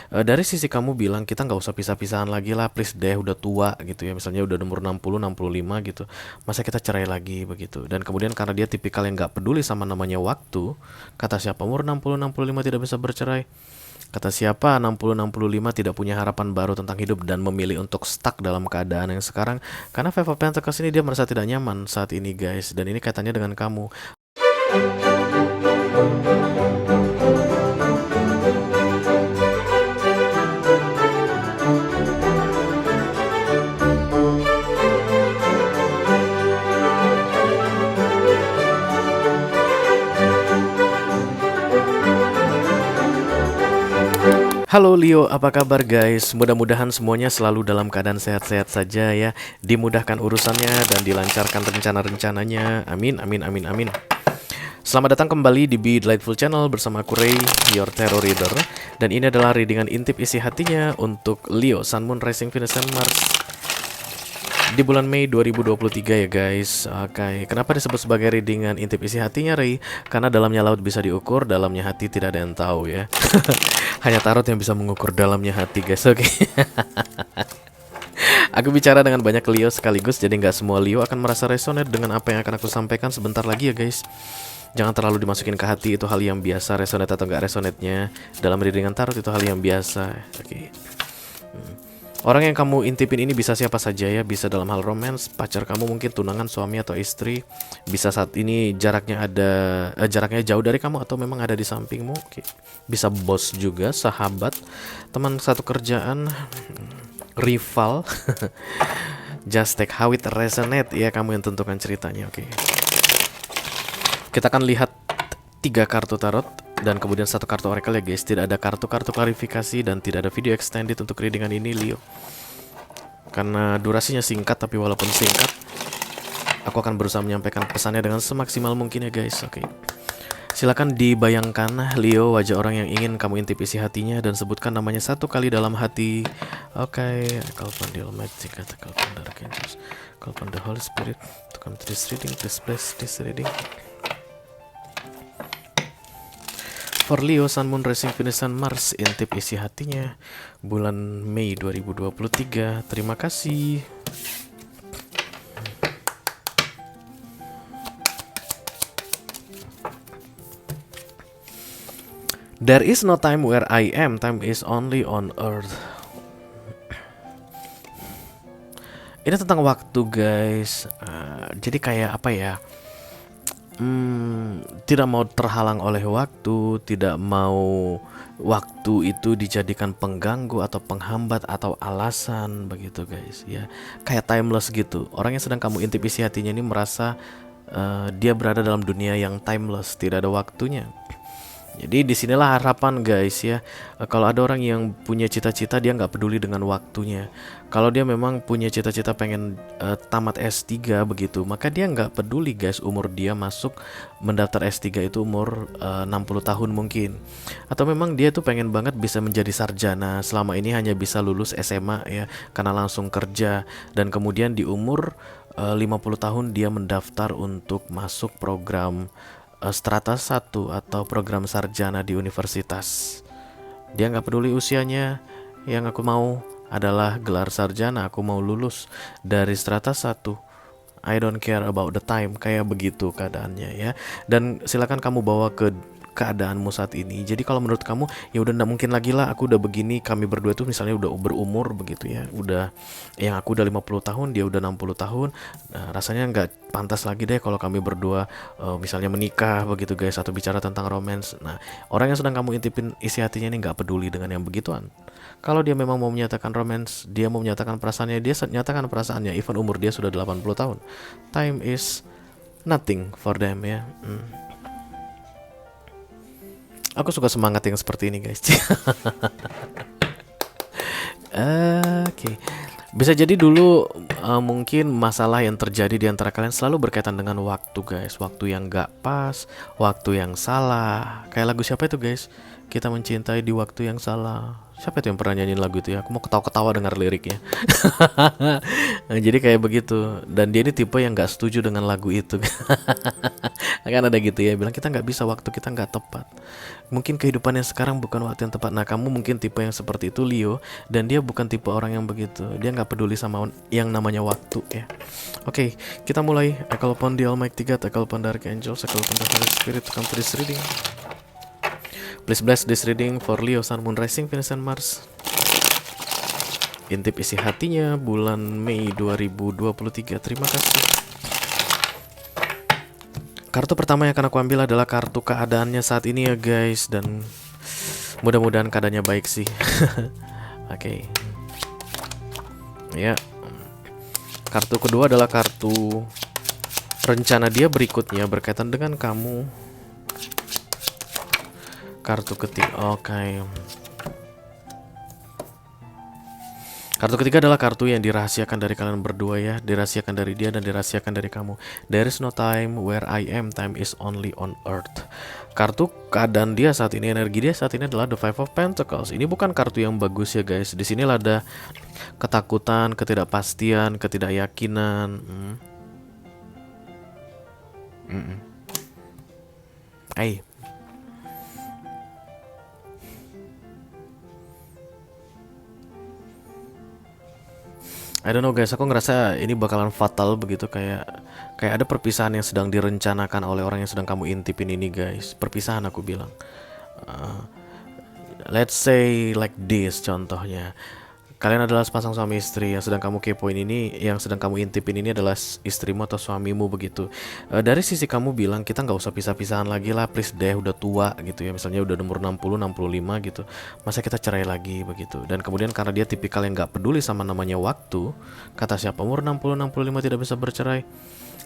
Dari sisi kamu bilang kita nggak usah pisah-pisahan lagi lah, please deh, udah tua gitu ya, misalnya udah umur 65 gitu, masa kita cerai lagi begitu. Dan kemudian karena dia tipikal yang nggak peduli sama namanya waktu, kata siapa umur 65 tidak bisa bercerai, kata siapa 65 tidak punya harapan baru tentang hidup dan memilih untuk stuck dalam keadaan yang sekarang. Karena Five of Pentacles ini dia merasa tidak nyaman saat ini guys, dan ini kaitannya dengan kamu. Halo Leo, apa kabar guys? Mudah-mudahan semuanya selalu dalam keadaan sehat-sehat saja ya. Dimudahkan urusannya dan dilancarkan rencana-rencananya. Amin, amin, amin, amin. Selamat datang kembali di Be Delightful Channel bersama aku Ray, your tarot reader. Dan ini adalah readingan intip isi hatinya untuk Leo, Sun, Moon, Rising, Venus, dan Mars di bulan Mei 2023 ya guys. Oke, kenapa disebut sebagai readingan intip isi hatinya Ray? Karena dalamnya laut bisa diukur, dalamnya hati tidak ada yang tahu ya. Hanya tarot yang bisa mengukur dalamnya hati guys. Oke. Aku bicara dengan banyak Leo sekaligus, jadi nggak semua Leo akan merasa resonate dengan apa yang akan aku sampaikan sebentar lagi ya guys. Jangan terlalu dimasukin ke hati, itu hal yang biasa. Resonate atau nggak resonate-nya dalam readingan tarot itu hal yang biasa. Oke. Orang yang kamu intipin ini bisa siapa saja ya, bisa dalam hal romance, pacar kamu mungkin, tunangan, suami atau istri, bisa saat ini jaraknya jauh dari kamu atau memang ada di sampingmu. Oke. Bisa bos juga, sahabat, teman satu kerjaan, rival. Just take how it resonate ya, kamu yang tentukan ceritanya. Oke. Kita akan lihat 3 kartu tarot dan kemudian 1 kartu oracle ya guys. Tidak ada kartu-kartu klarifikasi dan tidak ada video extended untuk readingan ini Leo. Karena durasinya singkat, tapi walaupun singkat, aku akan berusaha menyampaikan pesannya dengan semaksimal mungkin ya guys. Oke. Silakan dibayangkan Leo wajah orang yang ingin kamu intip isi hatinya dan sebutkan namanya 1 kali dalam hati. Oke, call upon the Almighty, call upon the Archangels, call upon the Holy Spirit to come to this reading, please bless this reading. For Leo, Sun, Moon, Rising, Venus, dan Mars, intip isi hatinya bulan Mei 2023. Terima kasih. There is no time where I am, time is only on earth. Ini tentang waktu guys. Jadi kayak apa ya, tidak mau terhalang oleh waktu, tidak mau waktu itu dijadikan pengganggu atau penghambat atau alasan begitu guys ya. Kayak timeless gitu. Orang yang sedang kamu intip isi hatinya ini merasa dia berada dalam dunia yang timeless, tidak ada waktunya. Jadi disinilah harapan guys ya. Kalau ada orang yang punya cita-cita, dia nggak peduli dengan waktunya. Kalau dia memang punya cita-cita pengen tamat S3 begitu, maka dia nggak peduli guys umur dia masuk mendaftar S3 itu umur 60 tahun mungkin. Atau memang dia tuh pengen banget bisa menjadi sarjana, selama ini hanya bisa lulus SMA ya, karena langsung kerja. Dan kemudian di umur 50 tahun dia mendaftar untuk masuk program strata 1 atau program sarjana di universitas. Dia nggak peduli usianya, yang aku mau adalah gelar sarjana, aku mau lulus dari strata 1. I don't care about the time, kayak begitu keadaannya ya. Dan silakan kamu bawa ke keadaanmu saat ini. Jadi kalau menurut kamu ya udah nggak mungkin lagi lah, aku udah begini, kami berdua tuh misalnya udah berumur begitu ya, udah yang aku udah 50 tahun, dia udah 60 tahun. Nah, rasanya nggak pantas lagi deh kalau kami berdua misalnya menikah begitu guys, atau bicara tentang romance. Nah, orang yang sedang kamu intipin isi hatinya ini nggak peduli dengan yang begituan. Kalau dia memang mau menyatakan romance, dia mau menyatakan perasaannya, dia nyatakan perasaannya even umur dia sudah 80 tahun. Time is nothing for them ya. Aku suka semangat yang seperti ini guys. Oke. Bisa jadi dulu mungkin masalah yang terjadi di antara kalian selalu berkaitan dengan waktu guys. Waktu yang gak pas, waktu yang salah. Kayak lagu siapa itu guys? Kita mencintai di waktu yang salah. Siapa itu yang pernah nyanyiin lagu itu ya? Aku mau ketawa-ketawa dengar liriknya. Nah, jadi kayak begitu. Dan dia ini tipe yang nggak setuju dengan lagu itu. Kan ada gitu ya, bilang kita nggak bisa, waktu kita nggak tepat. Mungkin kehidupan yang sekarang bukan waktu yang tepat. Nah, kamu mungkin tipe yang seperti itu, Leo. Dan dia bukan tipe orang yang begitu. Dia nggak peduli sama yang namanya waktu ya. Oke, kita mulai. I call upon the Almighty God, I call upon the Archangels, I call upon the Holy Spirit to come to this reading. Please bless this reading for Leo, Sun, Moon, Rising, Venus, and Mars. Intip isi hatinya bulan Mei 2023. Terima kasih. Kartu pertama yang akan aku ambil adalah kartu keadaannya saat ini ya guys. Dan mudah-mudahan keadaannya baik sih. Oke. Ya. Kartu kedua adalah kartu rencana dia berikutnya berkaitan dengan kamu. Kartu ketiga, oke. Kartu ketiga adalah kartu yang dirahasiakan dari kalian berdua ya, dirahasiakan dari dia dan dirahasiakan dari kamu. There is no time where I am, time is only on earth. Kartu keadaan dia saat ini, energi dia saat ini adalah the Five of Pentacles. Ini bukan kartu yang bagus ya guys. Di sini ada ketakutan, ketidakpastian, ketidakyakinan. I don't know guys, aku ngerasa ini bakalan fatal begitu, kayak ada perpisahan yang sedang direncanakan oleh orang yang sedang kamu intipin ini guys. Perpisahan aku bilang. Let's say like this contohnya. Kalian adalah sepasang suami istri yang sedang kamu kepoin ini, yang sedang kamu intipin ini adalah istrimu atau suamimu begitu. Dari sisi kamu bilang kita nggak usah pisah-pisahan lagi lah, please deh, udah tua gitu ya, misalnya udah umur 60, 65 gitu. Masa kita cerai lagi begitu. Dan kemudian karena dia tipikal yang nggak peduli sama namanya waktu, kata siapa umur 60, 65 tidak bisa bercerai?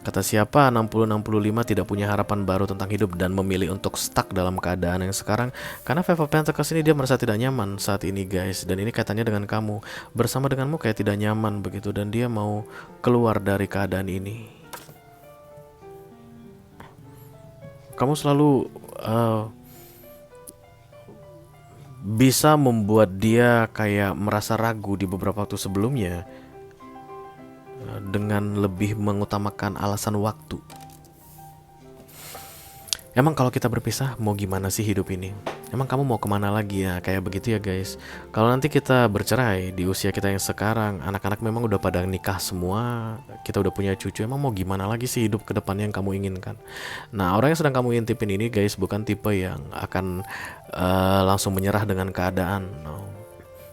Kata siapa 60, 65 tidak punya harapan baru tentang hidup dan memilih untuk stuck dalam keadaan yang sekarang? Karena Five of Pentacles ini dia merasa tidak nyaman saat ini guys. Dan ini kaitannya dengan kamu. Bersama denganmu kayak tidak nyaman begitu. Dan dia mau keluar dari keadaan ini. Kamu selalu bisa membuat dia kayak merasa ragu di beberapa waktu sebelumnya, dengan lebih mengutamakan alasan waktu. Emang kalau kita berpisah mau gimana sih hidup ini? Emang kamu mau kemana lagi ya? Kayak begitu ya guys. Kalau nanti kita bercerai di usia kita yang sekarang, anak-anak memang udah pada nikah semua, kita udah punya cucu, emang mau gimana lagi sih hidup ke depannya yang kamu inginkan? Nah, orang yang sedang kamu intipin ini guys bukan tipe yang akan langsung menyerah dengan keadaan. No.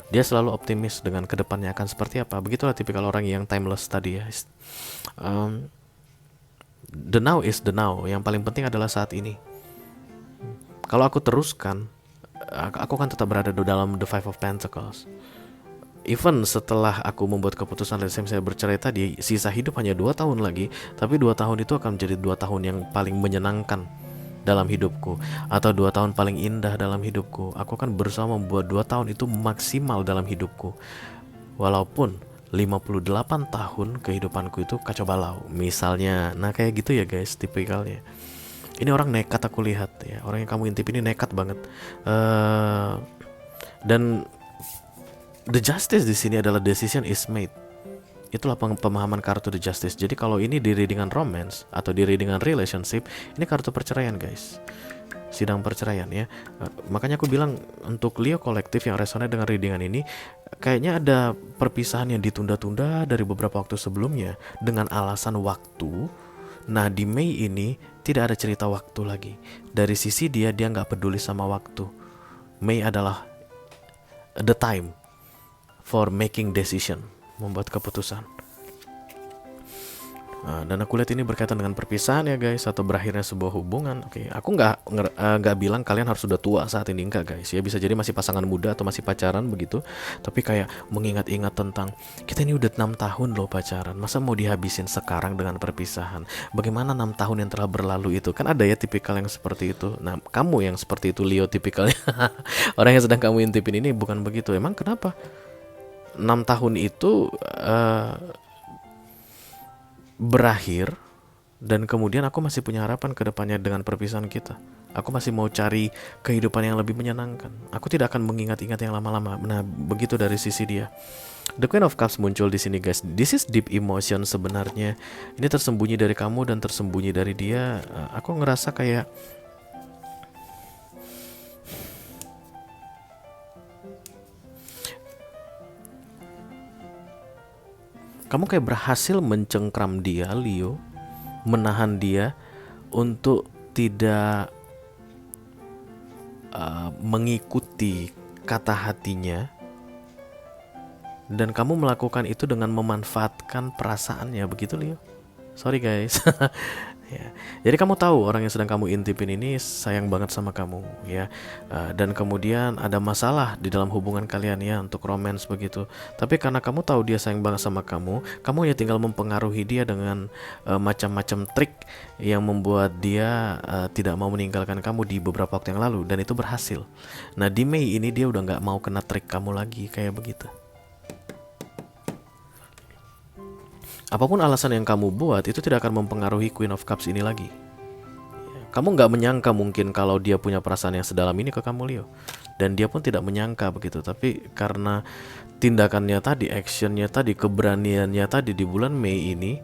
Dia selalu optimis dengan kedepannya akan seperti apa. Begitulah tipikal orang yang timeless tadi ya. The now is the now. Yang paling penting adalah saat ini. Kalau aku teruskan, aku akan tetap berada di dalam the Five of Pentacles. Even setelah aku membuat keputusan saya bercerai tadi, sisa hidup hanya 2 tahun lagi. Tapi 2 tahun itu akan menjadi 2 tahun yang paling menyenangkan dalam hidupku, atau 2 tahun paling indah dalam hidupku. Aku akan berusaha membuat 2 tahun itu maksimal dalam hidupku. Walaupun 58 tahun kehidupanku itu kacau balau misalnya. Nah kayak gitu ya guys tipikalnya. Ini orang nekat aku lihat ya. Orang yang kamu intip ini nekat banget. Dan the justice di sini adalah decision is made. Itulah pemahaman kartu the justice. Jadi kalau ini di readingan romance atau di readingan relationship, ini kartu perceraian guys, sidang perceraian ya. Makanya aku bilang untuk Leo kolektif yang resonate dengan readingan ini, kayaknya ada perpisahan yang ditunda-tunda dari beberapa waktu sebelumnya dengan alasan waktu. Nah di Mei ini tidak ada cerita waktu lagi. Dari sisi dia nggak peduli sama waktu. Mei adalah the time for making decision, membuat keputusan. Dan aku lihat ini berkaitan dengan perpisahan ya guys, atau berakhirnya sebuah hubungan. Oke, aku nggak bilang kalian harus sudah tua saat ini, enggak guys ya, bisa jadi masih pasangan muda atau masih pacaran begitu. Tapi kayak mengingat-ingat tentang kita ini udah 6 tahun loh pacaran, masa mau dihabisin sekarang dengan perpisahan? Bagaimana 6 tahun yang telah berlalu itu? Kan ada ya tipikal yang seperti itu. Nah kamu yang seperti itu Leo tipikalnya. Orang yang sedang kamu intipin ini bukan begitu. Emang kenapa 6 tahun itu berakhir Dan kemudian aku masih punya harapan ke depannya dengan perpisahan kita. Aku masih mau cari kehidupan yang lebih menyenangkan. Aku tidak akan mengingat-ingat yang lama-lama. Nah, begitu dari sisi dia. The Queen of Cups muncul di sini, guys. This is deep emotion sebenarnya. Ini tersembunyi dari kamu dan tersembunyi dari dia. Aku ngerasa kayak kamu kayak berhasil mencengkram dia, Leo, menahan dia untuk tidak mengikuti kata hatinya, dan kamu melakukan itu dengan memanfaatkan perasaannya, begitu Leo. Sorry guys. Ya. Jadi kamu tahu orang yang sedang kamu intipin ini sayang banget sama kamu, ya. Dan kemudian ada masalah di dalam hubungan kalian ya untuk romance begitu. Tapi karena kamu tahu dia sayang banget sama kamu hanya tinggal mempengaruhi dia dengan macam-macam trik yang membuat dia tidak mau meninggalkan kamu di beberapa waktu yang lalu, dan itu berhasil. Nah, di Mei ini dia udah nggak mau kena trik kamu lagi kayak begitu. Apapun alasan yang kamu buat itu tidak akan mempengaruhi Queen of Cups ini lagi. Kamu nggak menyangka mungkin kalau dia punya perasaan yang sedalam ini ke kamu, Leo. Dan dia pun tidak menyangka begitu. Tapi karena tindakannya tadi, actionnya tadi, keberaniannya tadi di bulan Mei ini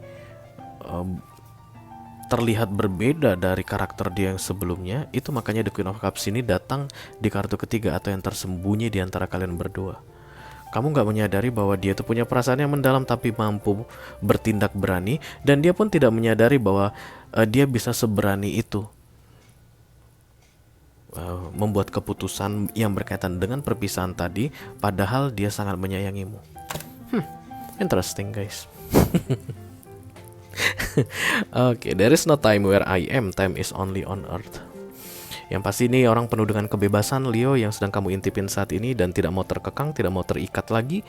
terlihat berbeda dari karakter dia yang sebelumnya. Itu makanya The Queen of Cups ini datang di kartu ketiga atau yang tersembunyi di antara kalian berdua. Kamu gak menyadari bahwa dia tuh punya perasaan yang mendalam tapi mampu bertindak berani, dan dia pun tidak menyadari bahwa dia bisa seberani itu membuat keputusan yang berkaitan dengan perpisahan tadi, padahal dia sangat menyayangimu. Interesting guys. Okay, there is no time where I am, time is only on earth. Yang pasti ini orang penuh dengan kebebasan, Leo, yang sedang kamu intipin saat ini, dan tidak mau terkekang, tidak mau terikat lagi.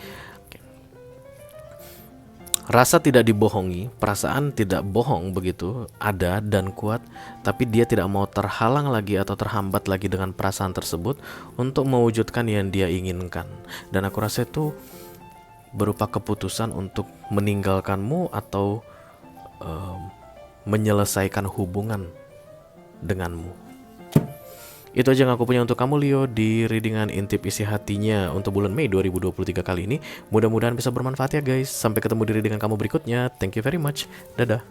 Rasa tidak dibohongi, perasaan tidak bohong begitu, ada dan kuat, tapi dia tidak mau terhalang lagi atau terhambat lagi dengan perasaan tersebut untuk mewujudkan yang dia inginkan. Dan aku rasa itu berupa keputusan untuk meninggalkanmu atau menyelesaikan hubungan denganmu. Itu aja yang aku punya untuk kamu, Leo, di readingan intip isi hatinya untuk bulan Mei 2023 kali ini. Mudah-mudahan bisa bermanfaat ya guys. Sampai ketemu di readingan kamu berikutnya. Thank you very much. Dadah.